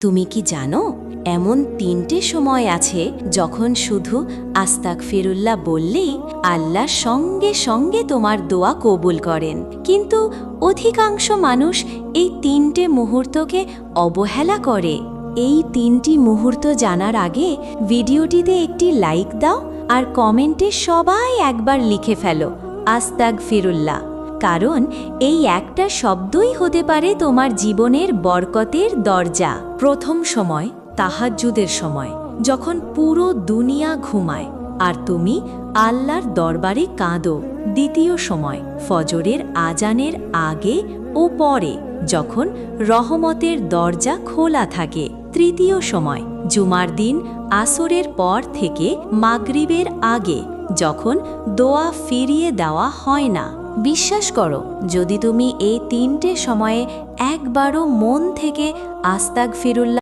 তুমি কি জানো এমন তিনটে সময় আছে যখন শুধু আস্তাগফিরুল্লাহ বললেই আল্লাহ সঙ্গে সঙ্গে তোমার দোয়া কবুল করেন। কিন্তু অধিকাংশ মানুষ এই তিনটে মুহূর্তকে অবহেলা করে। এই তিনটি মুহূর্ত জানার আগে ভিডিওটিতে একটি লাইক দাও আর কমেন্টে সবাই একবার লিখে ফেলো আস্তাগফিরুল্লাহ, কারণ এই একটা শব্দই হতে পারে তোমার জীবনের বরকতের দরজা। প্রথম সময় তাহাজ্জুদের সময়, যখন পুরো দুনিয়া ঘুমায় আর তুমি আল্লাহর দরবারে কাঁদো। দ্বিতীয় সময় ফজরের আজানের আগে ও পরে, যখন রহমতের দরজা খোলা থাকে। তৃতীয় সময় জুমার দিন আসরের পর থেকে মাগরিবের আগে, যখন দোয়া ফিরিয়ে দেওয়া হয় না। বিশ্বাস করো, যদি তুমি এই তিনটে সময়ে একবারও মন থেকে আস্তাগফিরুল্লাহ